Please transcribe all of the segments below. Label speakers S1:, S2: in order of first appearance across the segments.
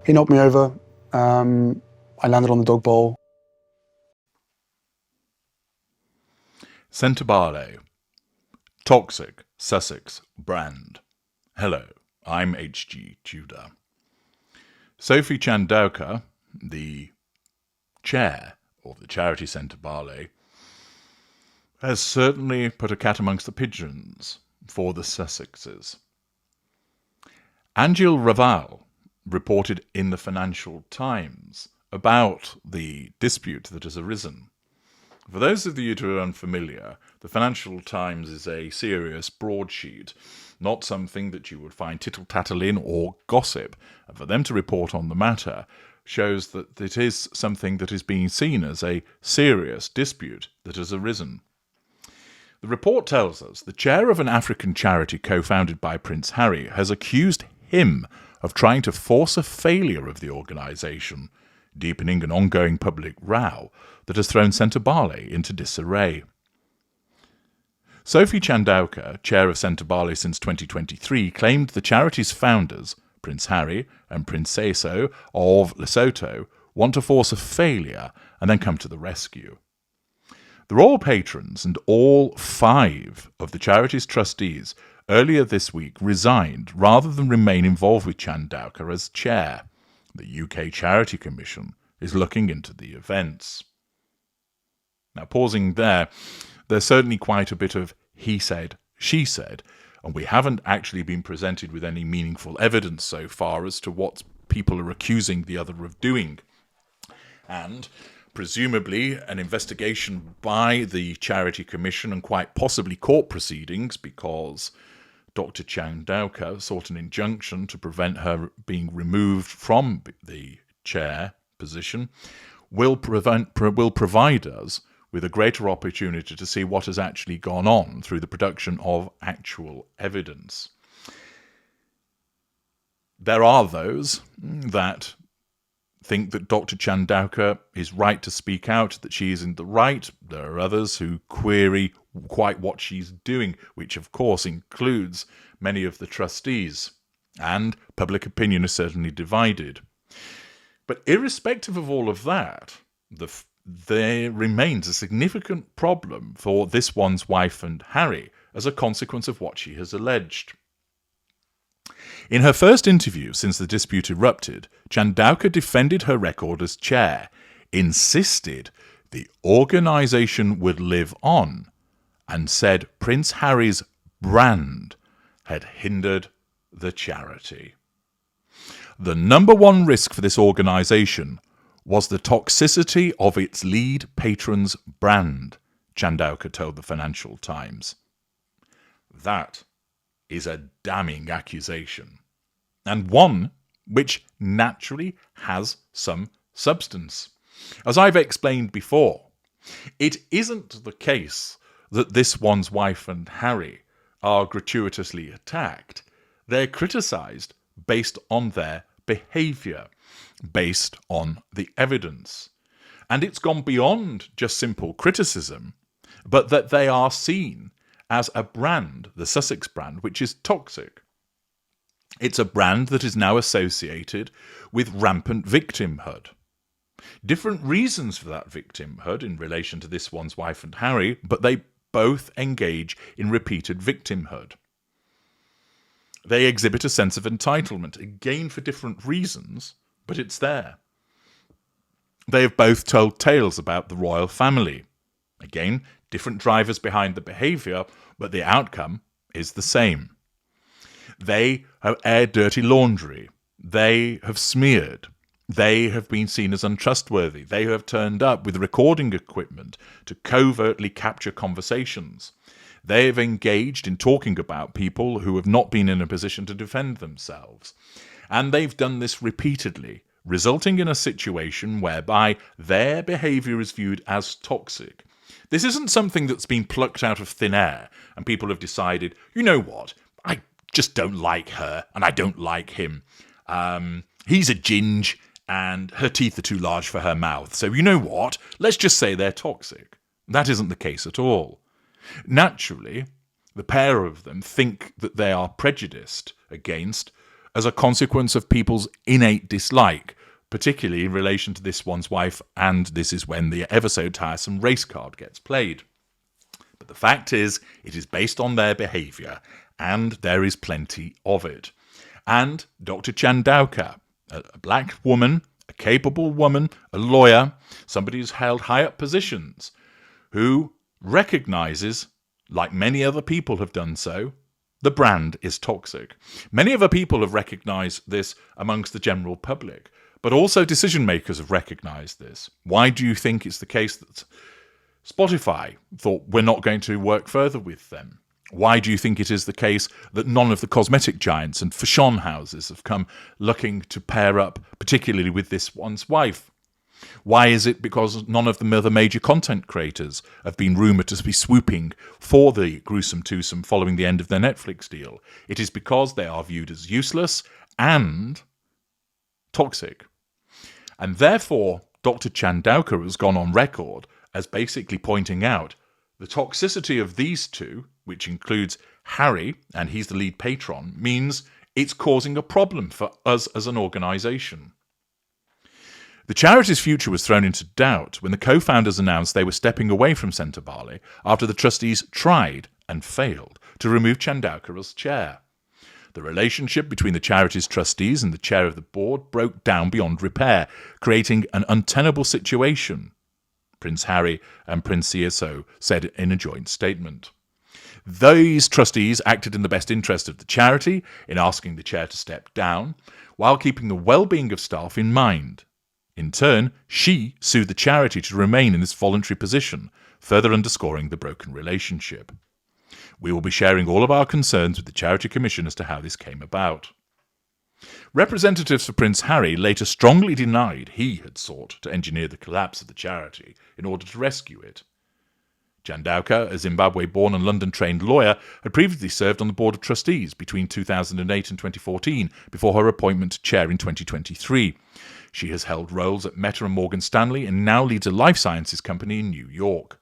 S1: He knocked me over. I landed on the dog bowl.
S2: Sentebale, toxic Sussex brand. Hello, I'm H.G. Tudor. Sophie Chaundauka, the chair of the charity Sentebale, has certainly put a cat amongst the pigeons for the Sussexes. Angel Raval reported in the Financial Times about the dispute that has arisen. For those of you who are unfamiliar, the Financial Times is a serious broadsheet, not something that you would find tittle-tattle in or gossip. And for them to report on the matter shows that it is something that is being seen as a serious dispute that has arisen. The report tells us the chair of an African charity co-founded by Prince Harry has accused him of trying to force a failure of the organisation, deepening an ongoing public row that has thrown Sentebale into disarray. Sophie Chaundauka, chair of Sentebale since 2023, claimed the charity's founders, Prince Harry and Princeso of Lesotho, want to force a failure and then come to the rescue. The royal patrons and all 5 of the charity's trustees earlier this week resigned rather than remain involved with Chaundauka as chair. The UK Charity Commission is looking into the events. Now, pausing there, there's certainly quite a bit of he said, she said, and we haven't actually been presented with any meaningful evidence so far as to what people are accusing the other of doing. And presumably an investigation by the Charity Commission and quite possibly court proceedings, because Dr. Chaundauka sought an injunction to prevent her being removed from the chair position, will provide us with a greater opportunity to see what has actually gone on through the production of actual evidence. There are those that think that Dr. Chaundauka is right to speak out, that she is in the right. There are others who query quite what she's doing, which of course includes many of the trustees, and public opinion is certainly divided. But irrespective of all of that, there remains a significant problem for this one's wife and Harry as a consequence of what she has alleged. In her first interview since the dispute erupted, Chaundauka defended her record as chair, insisted the organisation would live on, and said Prince Harry's brand had hindered the charity. The number one risk for this organisation was the toxicity of its lead patron's brand, Chaundauka told the Financial Times. That is a damning accusation, and one which naturally has some substance. As I've explained before, it isn't the case that this one's wife and Harry are gratuitously attacked. They're criticised based on their behaviour, based on the evidence. And it's gone beyond just simple criticism, but that they are seen as a brand, the Sussex brand, which is toxic. It's a brand that is now associated with rampant victimhood. Different reasons for that victimhood in relation to this one's wife and Harry, but they both engage in repeated victimhood. They exhibit a sense of entitlement, again for different reasons, but it's there. They have both told tales about the royal family. Again, different drivers behind the behaviour, but the outcome is the same. They have aired dirty laundry. They have smeared. They have been seen as untrustworthy. They have turned up with recording equipment to covertly capture conversations. They have engaged in talking about people who have not been in a position to defend themselves. And they've done this repeatedly, resulting in a situation whereby their behaviour is viewed as toxic. This isn't something that's been plucked out of thin air and people have decided, you know what, I just don't like her and I don't like him. He's a ginge and her teeth are too large for her mouth. So you know what, let's just say they're toxic. That isn't the case at all. Naturally, the pair of them think that they are prejudiced against as a consequence of people's innate dislike, particularly in relation to this one's wife, and this is when the ever so tiresome race card gets played. But the fact is, it is based on their behaviour, and there is plenty of it. And Dr. Chaundauka, a black woman, a capable woman, a lawyer, somebody who's held high up positions, who recognises, like many other people have done so, the brand is toxic. Many other people have recognised this amongst the general public, but also decision makers have recognised this. Why do you think it's the case that Spotify thought we're not going to work further with them? Why do you think it is the case that none of the cosmetic giants and fashion houses have come looking to pair up, particularly with this one's wife? Why is it because none of the other major content creators have been rumoured to be swooping for the gruesome twosome following the end of their Netflix deal? It is because they are viewed as useless and toxic. And therefore, Dr. Chaundauka has gone on record as basically pointing out the toxicity of these two, which includes Harry, and he's the lead patron, means it's causing a problem for us as an organisation. The charity's future was thrown into doubt when the co-founders announced they were stepping away from Sentebale after the trustees tried and failed to remove Chaundauka as chair. The relationship between the charity's trustees and the chair of the board broke down beyond repair, creating an untenable situation, Prince Harry and Prince Cso said in a joint statement. These trustees acted in the best interest of the charity in asking the chair to step down, while keeping the well-being of staff in mind. In turn, she sued the charity to remain in this voluntary position, further underscoring the broken relationship. We will be sharing all of our concerns with the Charity Commission as to how this came about. Representatives for Prince Harry later strongly denied he had sought to engineer the collapse of the charity in order to rescue it. Chaundauka, a Zimbabwe-born and London-trained lawyer, had previously served on the Board of Trustees between 2008 and 2014 before her appointment to chair in 2023. She has held roles at Meta and Morgan Stanley and now leads a life sciences company in New York.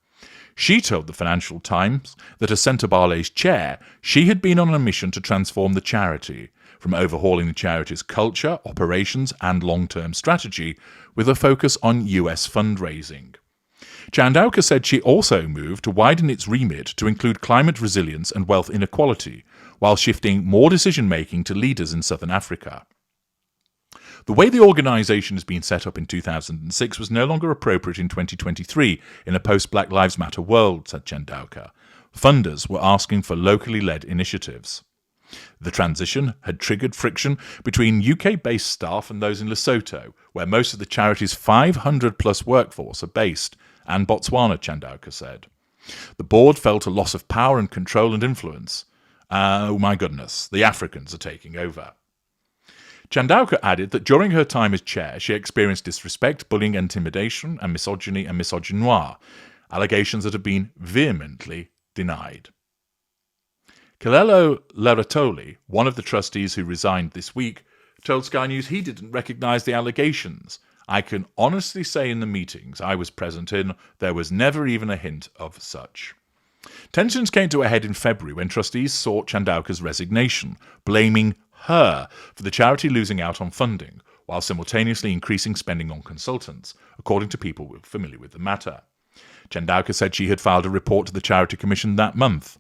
S2: She told the Financial Times that as Sentebale's chair, she had been on a mission to transform the charity, from overhauling the charity's culture, operations and long-term strategy, with a focus on US fundraising. Chaundauka said she also moved to widen its remit to include climate resilience and wealth inequality, while shifting more decision-making to leaders in southern Africa. The way the organisation has been set up in 2006 was no longer appropriate in 2023 in a post-Black Lives Matter world, said Chaundauka. Funders were asking for locally led initiatives. The transition had triggered friction between UK-based staff and those in Lesotho, where most of the charity's 500-plus workforce are based, and Botswana, Chaundauka said. The board felt a loss of power and control and influence. Oh my goodness, the Africans are taking over. Chaundauka added that during her time as chair, she experienced disrespect, bullying, intimidation, and misogyny and misogynoir, allegations that have been vehemently denied. Kelelo Laratoli, one of the trustees who resigned this week, told Sky News he didn't recognise the allegations. I can honestly say in the meetings I was present in, there was never even a hint of such. Tensions came to a head in February when trustees sought Chaundauka's resignation, blaming her for the charity losing out on funding, while simultaneously increasing spending on consultants, according to people familiar with the matter. Chaundauka said she had filed a report to the Charity Commission that month.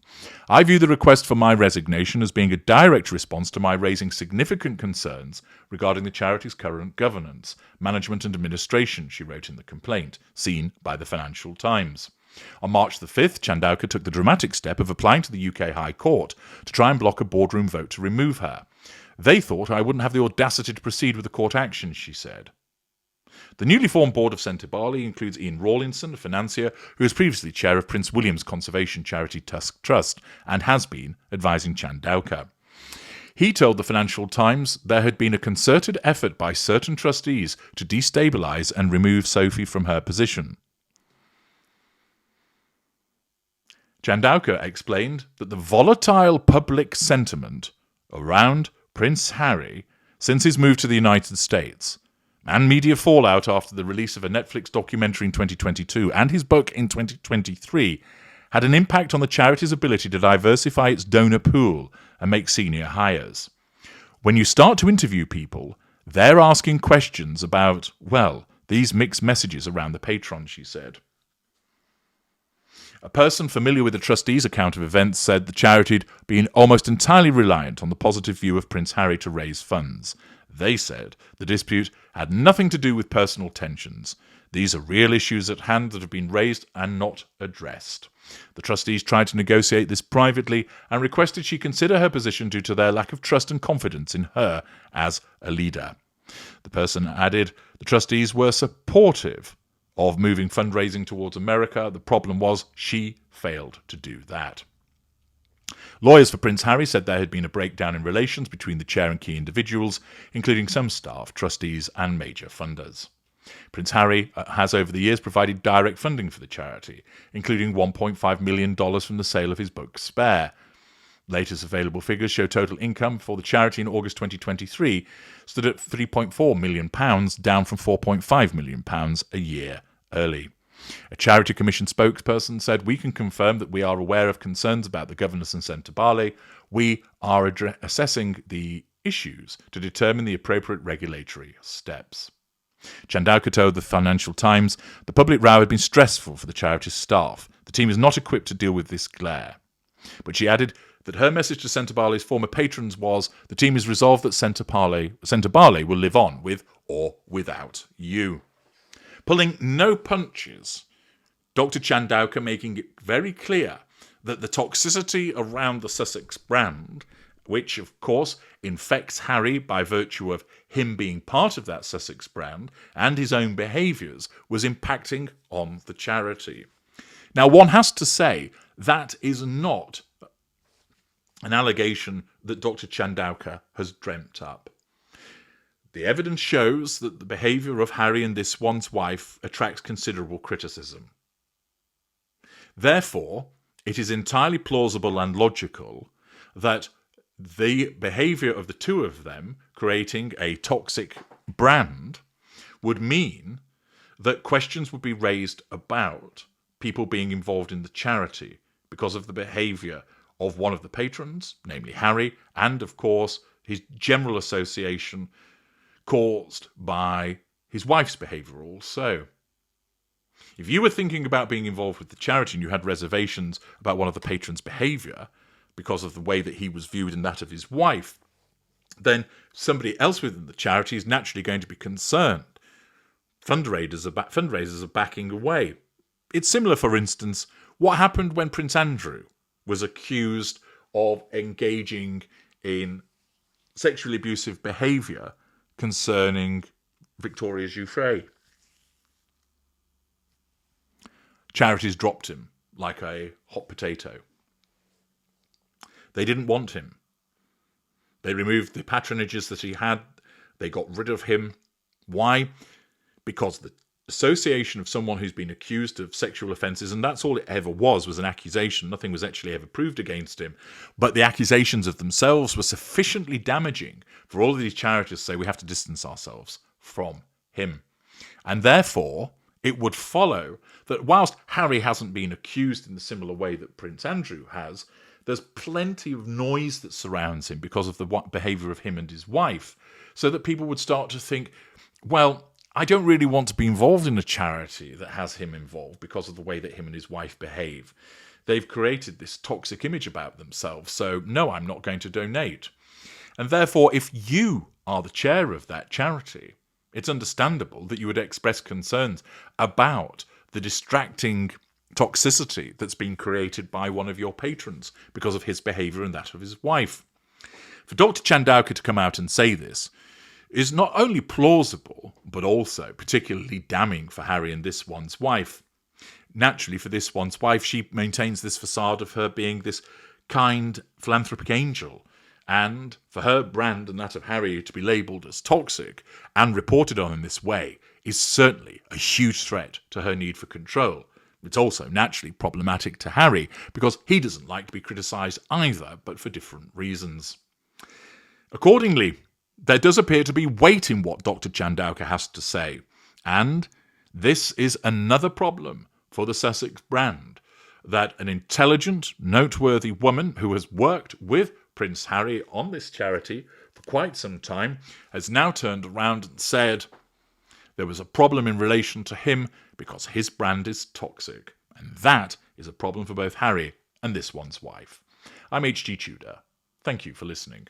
S2: I view the request for my resignation as being a direct response to my raising significant concerns regarding the charity's current governance, management and administration, she wrote in the complaint, seen by the Financial Times. On March the 5th, Chaundauka took the dramatic step of applying to the UK High Court to try and block a boardroom vote to remove her. They thought I wouldn't have the audacity to proceed with the court action, she said. The newly formed board of Sentebale includes Ian Rawlinson, a financier who was previously chair of Prince William's conservation charity Tusk Trust and has been advising Chaundauka. He told the Financial Times there had been a concerted effort by certain trustees to destabilise and remove Sophie from her position. Chaundauka explained that the volatile public sentiment around Prince Harry since his move to the United States and media fallout after the release of a Netflix documentary in 2022 and his book in 2023 had an impact on the charity's ability to diversify its donor pool and make senior hires. When you start to interview people, they're asking questions about, well, these mixed messages around the patrons, she said. A person familiar with the trustees' account of events said the charity had been almost entirely reliant on the positive view of Prince Harry to raise funds. They said the dispute had nothing to do with personal tensions. These are real issues at hand that have been raised and not addressed. The trustees tried to negotiate this privately and requested she consider her position due to their lack of trust and confidence in her as a leader. The person added the trustees were supportive of moving fundraising towards America. The problem was she failed to do that. Lawyers for Prince Harry said there had been a breakdown in relations between the chair and key individuals, including some staff, trustees and major funders. Prince Harry has over the years provided direct funding for the charity, including $1.5 million from the sale of his book Spare. Latest available figures show total income for the charity in August 2023 stood at £3.4 million, down from £4.5 million a year early. A Charity Commission spokesperson said, "We can confirm that we are aware of concerns about the governance in Sentebale. We are assessing the issues to determine the appropriate regulatory steps." Chaundauka told the Financial Times the public row had been stressful for the charity's staff. The team is not equipped to deal with this glare. But she added that her message to Sentebale's former patrons was, the team is resolved that Sentebale will live on with or without you. Pulling no punches, Dr. Chaundauka making it very clear that the toxicity around the Sussex brand, which of course infects Harry by virtue of him being part of that Sussex brand and his own behaviours, was impacting on the charity. Now, one has to say that is not an allegation that Dr. Chaundauka has dreamt up. The evidence shows that the behaviour of Harry and this one's wife attracts considerable criticism. Therefore, it is entirely plausible and logical that the behaviour of the two of them creating a toxic brand would mean that questions would be raised about people being involved in the charity because of the behaviour of one of the patrons, namely Harry, and of course his general association caused by his wife's behaviour also. If you were thinking about being involved with the charity and you had reservations about one of the patrons' behaviour because of the way that he was viewed and that of his wife, then somebody else within the charity is naturally going to be concerned. Fundraisers are backing away. It's similar, for instance, what happened when Prince Andrew was accused of engaging in sexually abusive behaviour concerning Victoria Giuffre. Charities dropped him like a hot potato. They didn't want him. They removed the patronages that he had. They got rid of him. Why? Because the association of someone who's been accused of sexual offences, and that's all it ever was an accusation. Nothing was actually ever proved against him. But the accusations of themselves were sufficiently damaging for all of these charities to say we have to distance ourselves from him. And therefore, it would follow that whilst Harry hasn't been accused in the similar way that Prince Andrew has, there's plenty of noise that surrounds him because of the behaviour of him and his wife, so that people would start to think, well, I don't really want to be involved in a charity that has him involved because of the way that him and his wife behave. They've created this toxic image about themselves, so no, I'm not going to donate. And therefore, if you are the chair of that charity, it's understandable that you would express concerns about the distracting toxicity that's been created by one of your patrons because of his behaviour and that of his wife. For Dr. Chaundauka to come out and say this is not only plausible, but also particularly damning for Harry and this one's wife. Naturally, for this one's wife, she maintains this facade of her being this kind, philanthropic angel. And for her brand and that of Harry to be labelled as toxic and reported on in this way is certainly a huge threat to her need for control. It's also naturally problematic to Harry because he doesn't like to be criticised either, but for different reasons. Accordingly, there does appear to be weight in what Dr. Chaundauka has to say, and this is another problem for the Sussex brand, that an intelligent, noteworthy woman who has worked with Prince Harry on this charity for for quite some time, has now turned around and said there was a problem in relation to him because his brand is toxic. And that is a problem for both Harry and this one's wife. I'm H.G. Tudor. Thank you for listening.